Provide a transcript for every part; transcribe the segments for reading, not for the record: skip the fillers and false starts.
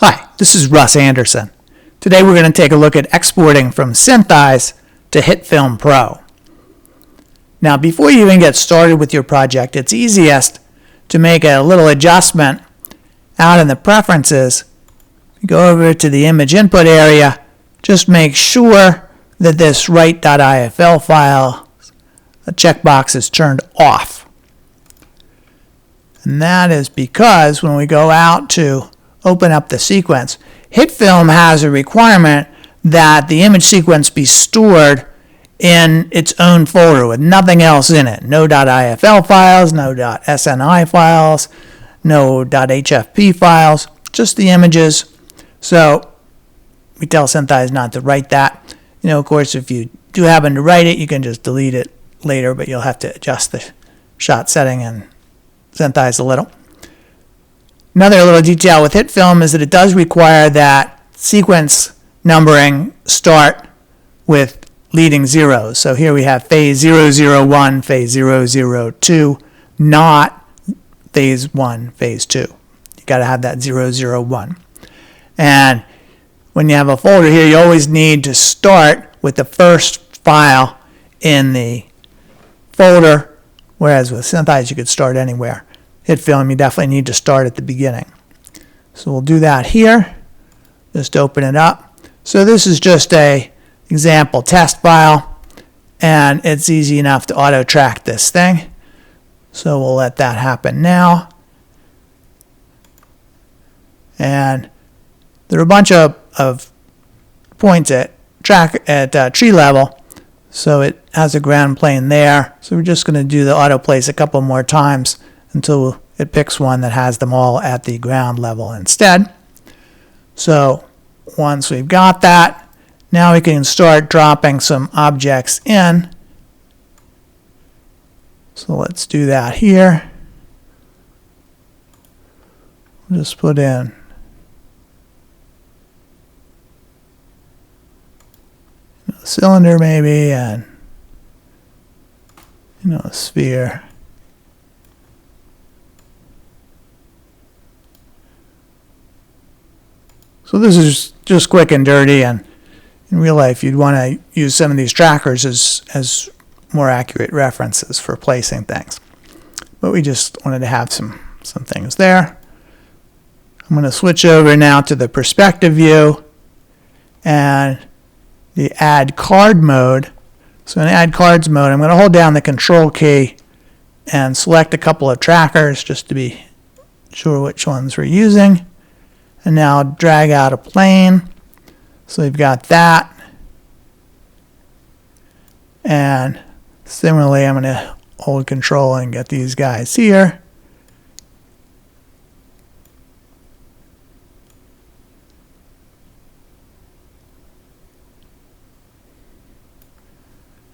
Hi, this is Russ Anderson. Today we're going to take a look at exporting from SynthEyes to HitFilm Pro. Now before you even get started with your project, it's easiest to make a little adjustment out in the preferences. Go over to the image input area, just make sure that this write.ifl file, the checkbox is turned off. And that is because when we go out to open up the sequence, HitFilm has a requirement that the image sequence be stored in its own folder with nothing else in it. No .ifl files, no .sni files, no .hfp files, just the images. So we tell SynthEyes not to write that. Of course, if you do happen to write it, you can just delete it later, but you'll have to adjust the shot setting in SynthEyes a little. Another little detail with HitFilm is that it does require that sequence numbering start with leading zeros. So here we have phase 001, phase 002, not phase 1, phase 2. You got to have that 001. And when you have a folder here, you always need to start with the first file in the folder, whereas with SynthEyes you could start anywhere. HitFilm, you definitely need to start at the beginning. So we'll do that here. Just open it up. So this is just a example test file, and it's easy enough to auto track this thing. So we'll let that happen now. And there are a bunch of points at tree level, so it has a ground plane there. So we're just going to do the auto place a couple more times until it picks one that has them all at the ground level instead. So once we've got that, now we can start dropping some objects in. So let's do that here. We'll just put in a cylinder maybe, and a sphere. So this is just quick and dirty, and in real life you'd want to use some of these trackers as more accurate references for placing things. But we just wanted to have some things there. I'm going to switch over now to the perspective view and the add card mode. So in add cards mode, I'm going to hold down the control key and select a couple of trackers just to be sure which ones we're using. And now drag out a plane. So we've got that. And similarly, I'm going to hold control and get these guys here.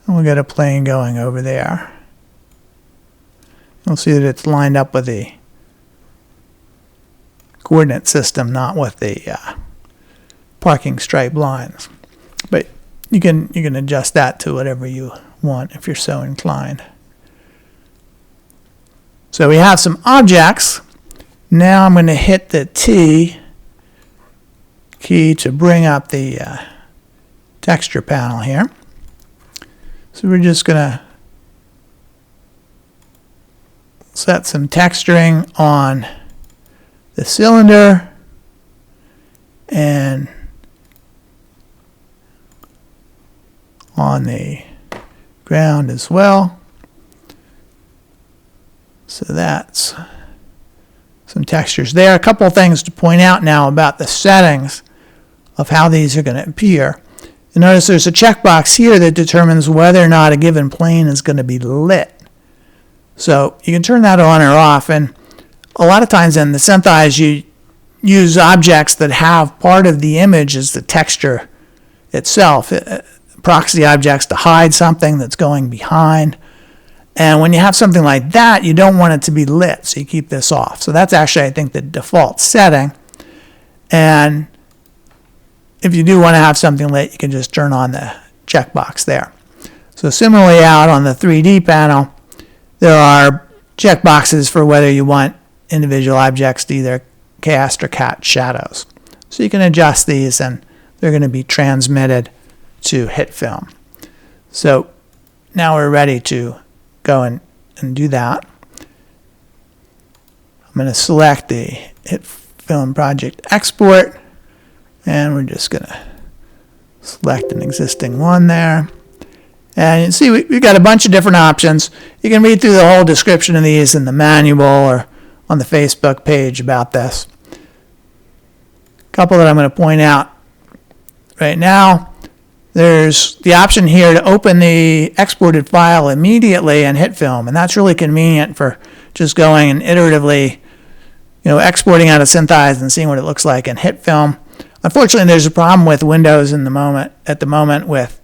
And we'll get a plane going over there. You'll see that it's lined up with the coordinate system, not with the parking stripe lines. But you can adjust that to whatever you want if you're so inclined. So we have some objects. Now I'm going to hit the T key to bring up the texture panel here. So we're just going to set some texturing on the cylinder and on the ground as well. So that's some textures there. A couple of things to point out now about the settings of how these are going to appear. You notice there's a checkbox here that determines whether or not a given plane is going to be lit. So you can turn that on or off, and a lot of times in the SynthEyes you use objects that have part of the image as the texture itself, proxy objects to hide something that's going behind. And when you have something like that, you don't want it to be lit, so you keep this off. So that's actually, I think, the default setting. And if you do want to have something lit, you can just turn on the checkbox there. So similarly out on the 3D panel, there are checkboxes for whether you want individual objects to either cast or catch shadows. So you can adjust these and they're going to be transmitted to HitFilm. So now we're ready to go and do that. I'm going to select the HitFilm project export, and we're just going to select an existing one there. And you see we've got a bunch of different options. You can read through the whole description of these in the manual or on the Facebook page about this. A couple that I'm going to point out right now. There's the option here to open the exported file immediately in HitFilm, and that's really convenient for just going and iteratively, exporting out of SynthEyes and seeing what it looks like in HitFilm. Unfortunately, there's a problem with Windows at the moment with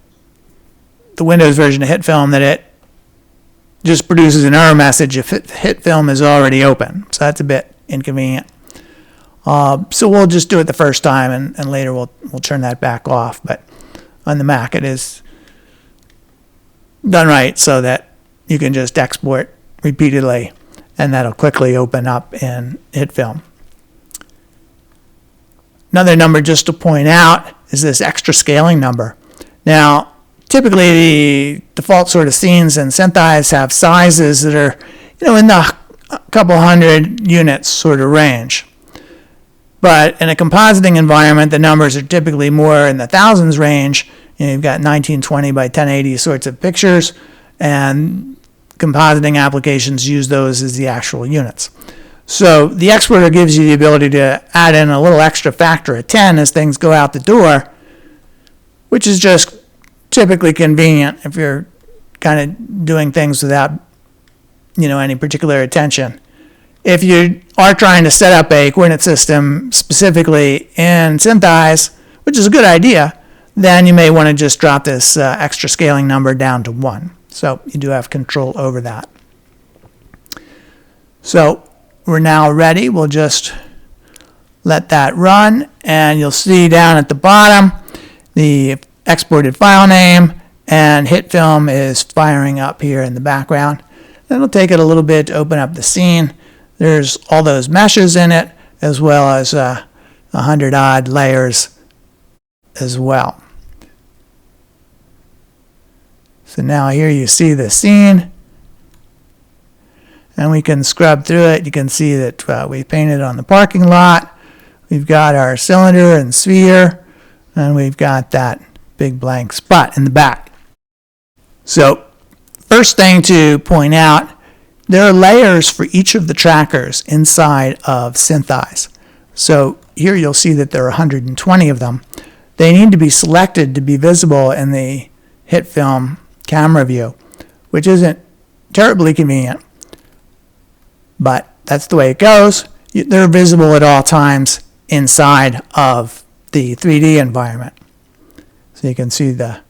the Windows version of HitFilm that it just produces an error message if HitFilm is already open. So that's a bit inconvenient. So we'll just do it the first time, and later we'll turn that back off. But on the Mac, it is done right so that you can just export repeatedly, and that'll quickly open up in HitFilm. Another number just to point out is this extra scaling number. Now, typically the default sort of scenes in SynthEyes have sizes that are, in the couple hundred units sort of range. But in a compositing environment, the numbers are typically more in the thousands range. You've got 1920 by 1080 sorts of pictures, and compositing applications use those as the actual units. So the exporter gives you the ability to add in a little extra factor of 10 as things go out the door, which is just typically convenient if you're kind of doing things without, any particular attention. If you are trying to set up a coordinate system specifically in SynthEyes, which is a good idea, then you may want to just drop this extra scaling number down to 1. So you do have control over that. So we're now ready. We'll just let that run, and you'll see down at the bottom the exported file name, and HitFilm is firing up here in the background. It'll take it a little bit to open up the scene. There's all those meshes in it, as well as 100 odd layers as well. So now here you see the scene, and we can scrub through it. You can see that we painted on the parking lot. We've got our cylinder and sphere, and we've got that big blank spot in the back. So first thing to point out, there are layers for each of the trackers inside of SynthEyes. So here you'll see that there are 120 of them. They need to be selected to be visible in the HitFilm camera view, which isn't terribly convenient, but that's the way it goes. They're visible at all times inside of the 3D environment. So you can see the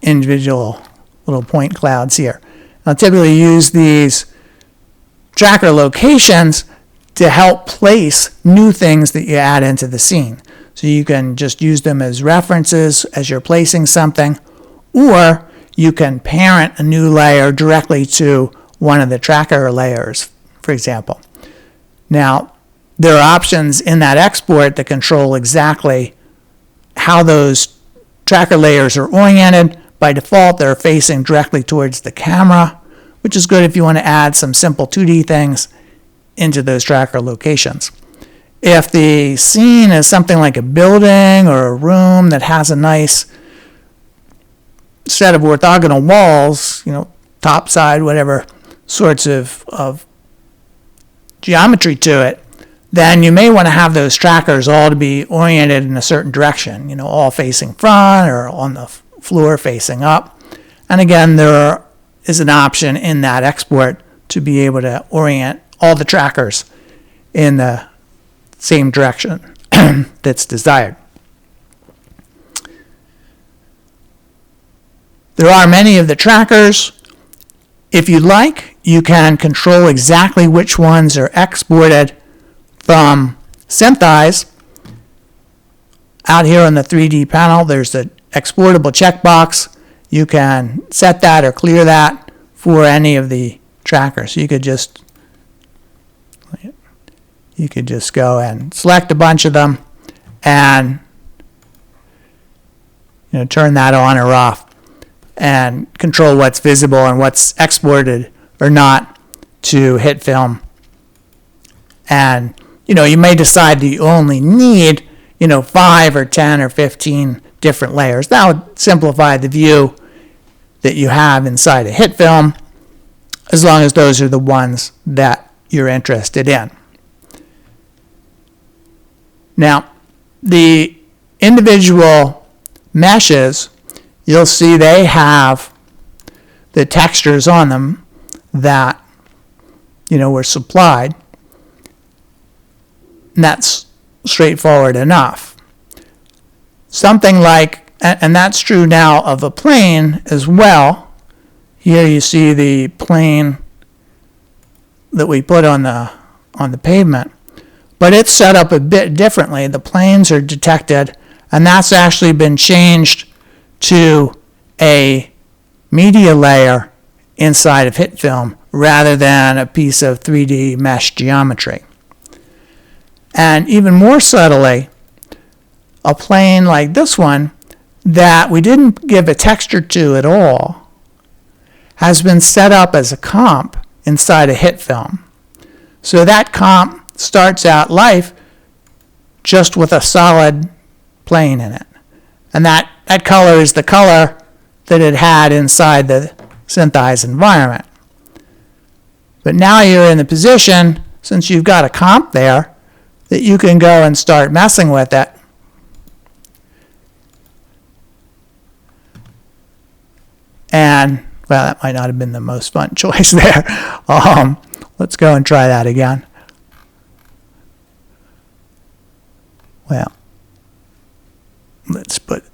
individual little point clouds here. I'll typically use these tracker locations to help place new things that you add into the scene. So you can just use them as references as you're placing something, or you can parent a new layer directly to one of the tracker layers, for example. Now, there are options in that export that control exactly how those tracker layers are oriented. By default, they're facing directly towards the camera, which is good if you want to add some simple 2D things into those tracker locations. If the scene is something like a building or a room that has a nice set of orthogonal walls, top, side, whatever sorts of geometry to it, then you may want to have those trackers all to be oriented in a certain direction, all facing front or on the floor facing up. And again, there is an option in that export to be able to orient all the trackers in the same direction that's desired. There are many of the trackers. If you'd like, you can control exactly which ones are exported from SynthEyes. Out here on the 3D panel, there's the exportable checkbox. You can set that or clear that for any of the trackers. You could just go and select a bunch of them and turn that on or off and control what's visible and what's exported or not to HitFilm. And you may decide that you only need 5 or 10 or 15 different layers. That would simplify the view that you have inside a HitFilm, as long as those are the ones that you're interested in. Now, the individual meshes, you'll see they have the textures on them that were supplied, and that's straightforward enough. Something like, and that's true now of a plane as well. Here you see the plane that we put on the pavement, but it's set up a bit differently. The planes are detected, and that's actually been changed to a media layer inside of HitFilm rather than a piece of 3D mesh geometry. And even more subtly, a plane like this one that we didn't give a texture to at all has been set up as a comp inside a HitFilm. So that comp starts out life just with a solid plane in it. And that color is the color that it had inside the SynthEyes environment. But now you're in the position, since you've got a comp there, that you can go and start messing with it. And, well, that might not have been the most fun choice there. Let's go and try that again. Well, let's put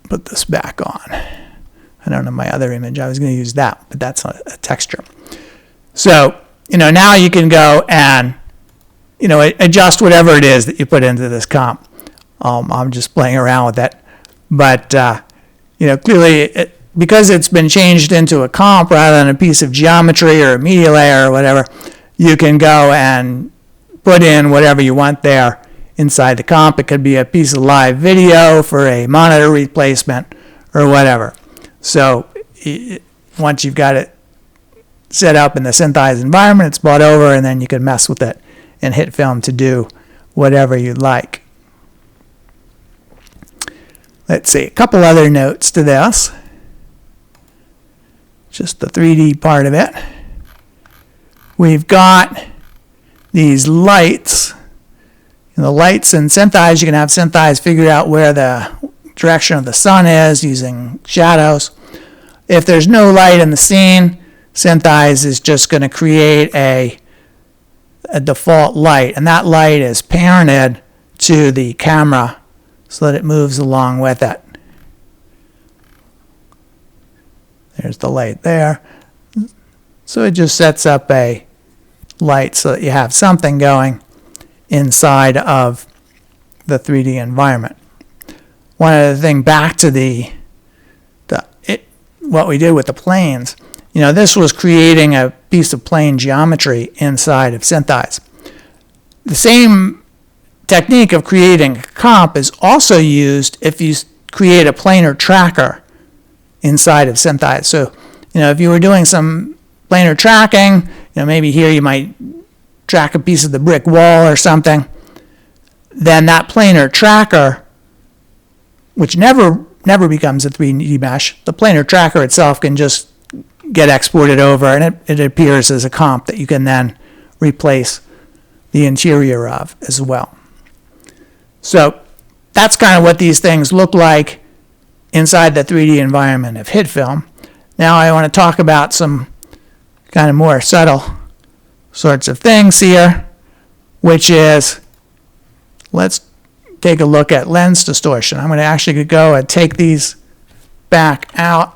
this back on. I don't know my other image. I was going to use that, but that's not a texture. So, now you can go and adjust whatever it is that you put into this comp. I'm just playing around with it. But, clearly, because it's been changed into a comp rather than a piece of geometry or a media layer or whatever, you can go and put in whatever you want there inside the comp. It could be a piece of live video for a monitor replacement or whatever. So once you've got it set up in the SynthEyes environment, it's brought over, and then you can mess with it in HitFilm to do whatever you like. Let's see, a couple other notes to this. Just the 3D part of it. We've got these lights. The lights in SynthEyes, you can have SynthEyes figure out where the direction of the sun is using shadows. If there's no light in the scene, SynthEyes is just going to create a default light, and that light is parented to the camera so that it moves along with it. There's the light there. So it just sets up a light so that you have something going inside of the 3D environment. One other thing, back to what we did with the planes. This was creating a piece of plane geometry inside of SynthEyes. The same technique of creating a comp is also used if you create a planar tracker inside of SynthEyes. So, if you were doing some planar tracking, maybe here you might track a piece of the brick wall or something, then that planar tracker, which never becomes a 3D mesh, the planar tracker itself can just get exported over, and it appears as a comp that you can then replace the interior of as well. So that's kind of what these things look like inside the 3D environment of HitFilm. Now I want to talk about some kind of more subtle sorts of things here, which is, let's take a look at lens distortion. I'm going to actually go and take these back out.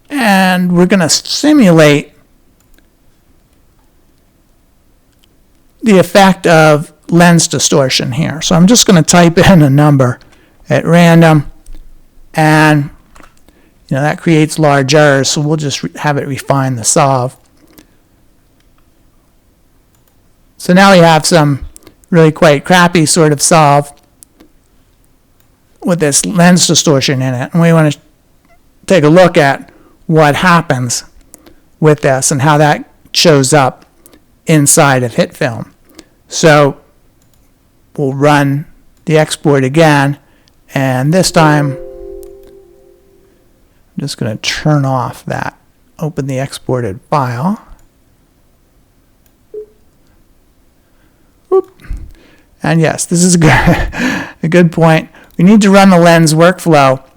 And we're going to simulate the effect of lens distortion here. So I'm just going to type in a number at random, and that creates large errors, so we'll just have it refine the solve. So now we have some really quite crappy sort of solve with this lens distortion in it. And we want to take a look at what happens with this and how that shows up inside of HitFilm. So we'll run the export again, and this time I'm just going to turn off that, open the exported file. Whoop. And yes, this is a good point. We need to run the lens workflow,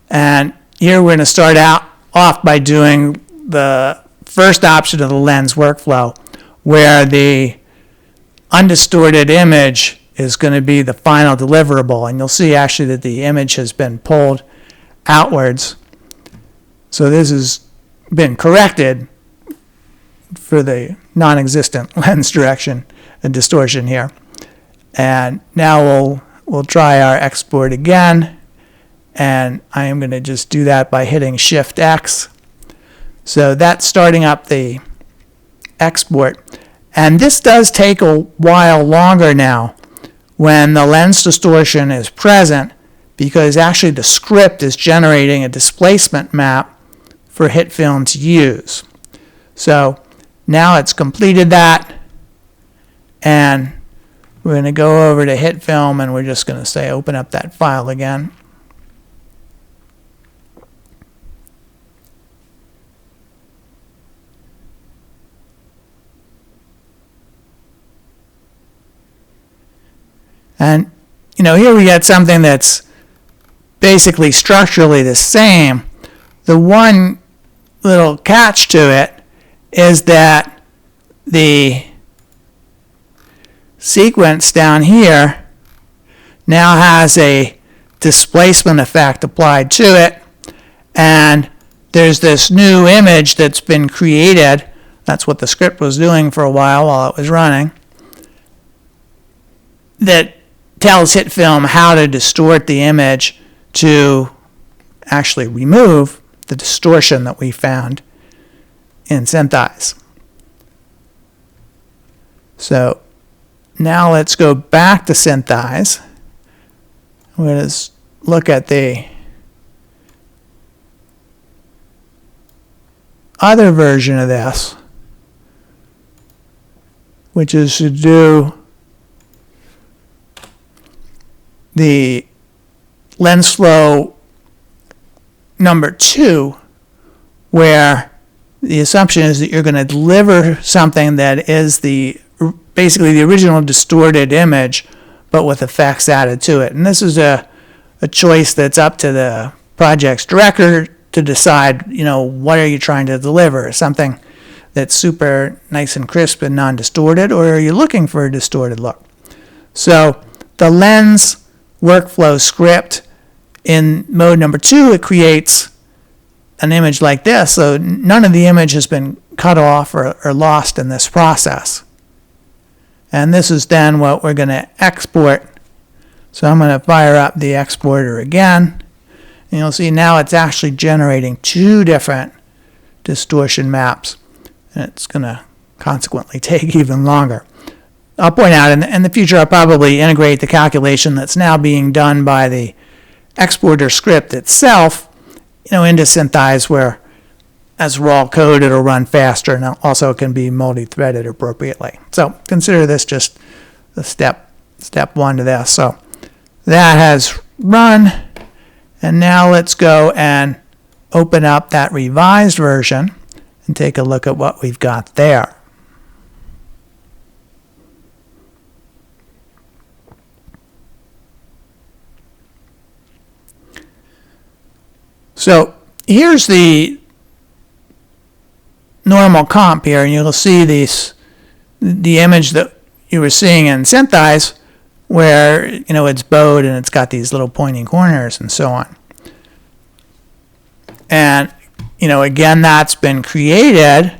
and here we're going to start off by doing the first option of the lens workflow, where the undistorted image is going to be the final deliverable, and you'll see actually that the image has been pulled outwards. So this has been corrected for the non-existent lens direction and distortion here. And now we'll try our export again, and I am going to just do that by hitting Shift X. So that's starting up the export. And this does take a while longer now when the lens distortion is present, because actually the script is generating a displacement map for HitFilm to use. So now it's completed that, and we're going to go over to HitFilm, and we're just going to say open up that file again. And here we get something that's basically structurally the same. The one little catch to it is that the sequence down here now has a displacement effect applied to it, and there's this new image that's been created. That's what the script was doing for a while it was running, that tells HitFilm how to distort the image to actually remove the distortion that we found in SynthEyes. So now let's go back to SynthEyes. We're going to look at the other version of this, which is to do the lens flow number 2, where the assumption is that you're going to deliver something that is basically the original distorted image, but with effects added to it. And this is a choice that's up to the project's director to decide, what are you trying to deliver? Something that's super nice and crisp and non-distorted, or are you looking for a distorted look? So the lens workflow script in mode number 2, it creates an image like this. So none of the image has been cut off or lost in this process. And this is then what we're going to export. So I'm going to fire up the exporter again. And you'll see now it's actually generating 2 different distortion maps. And it's going to consequently take even longer. I'll point out in the future I'll probably integrate the calculation that's now being done by the exporter script itself, into SynthEyes, where as raw code it'll run faster, and also it can be multi-threaded appropriately. So consider this just the step 1 to this. So that has run, and now let's go and open up that revised version and take a look at what we've got there. So here's the normal comp here, and you'll see the image that you were seeing in SynthEyes, where it's bowed and it's got these little pointing corners and so on. And again, that's been created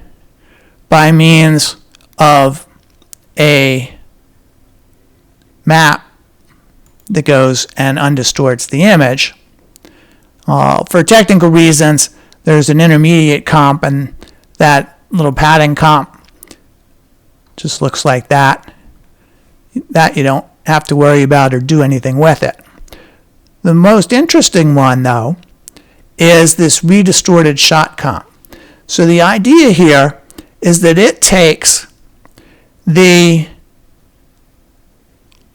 by means of a map that goes and undistorts the image. For technical reasons, there's an intermediate comp, and that little padding comp just looks like that. That you don't have to worry about or do anything with it. The most interesting one, though, is this redistorted shot comp. So the idea here is that it takes the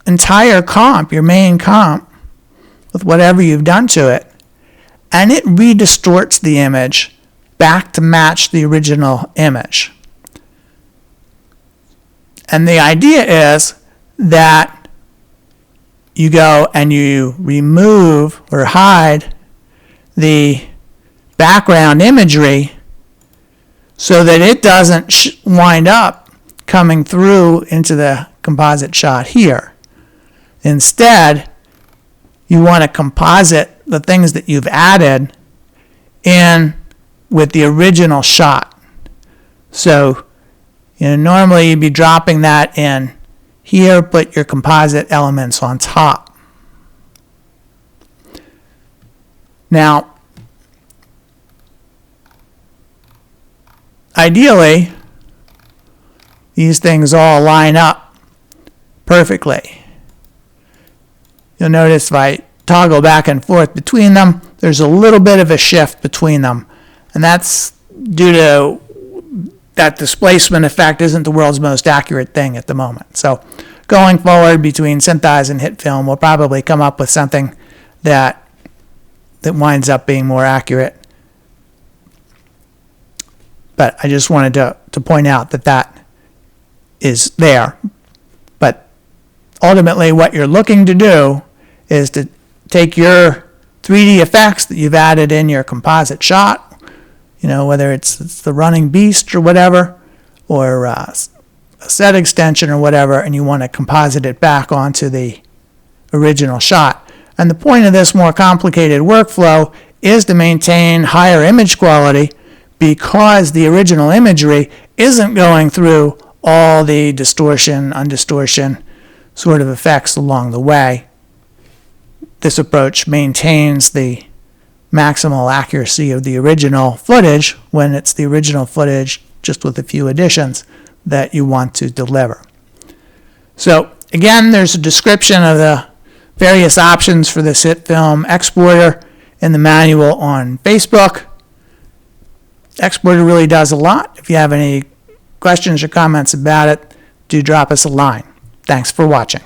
entire comp, your main comp, with whatever you've done to it, and it redistorts the image back to match the original image. And the idea is that you go and you remove or hide the background imagery so that it doesn't wind up coming through into the composite shot here. Instead, you want to composite the things that you've added in with the original shot. So, normally you'd be dropping that in here, put your composite elements on top. Now, ideally, these things all line up perfectly. You'll notice if I toggle back and forth between them, there's a little bit of a shift between them. And that's due to that displacement effect isn't the world's most accurate thing at the moment. So going forward between SynthEyes and HitFilm, we'll probably come up with something that winds up being more accurate. But I just wanted to point out that is there. But ultimately what you're looking to do is to take your 3D effects that you've added in your composite shot, whether it's the running beast or whatever, or a set extension or whatever, and you want to composite it back onto the original shot. And the point of this more complicated workflow is to maintain higher image quality because the original imagery isn't going through all the distortion, undistortion sort of effects along the way. This approach maintains the maximal accuracy of the original footage when it's the original footage just with a few additions that you want to deliver. So again, there's a description of the various options for this HitFilm exporter in the manual on Facebook. Exporter really does a lot. If you have any questions or comments about it, do drop us a line. Thanks for watching.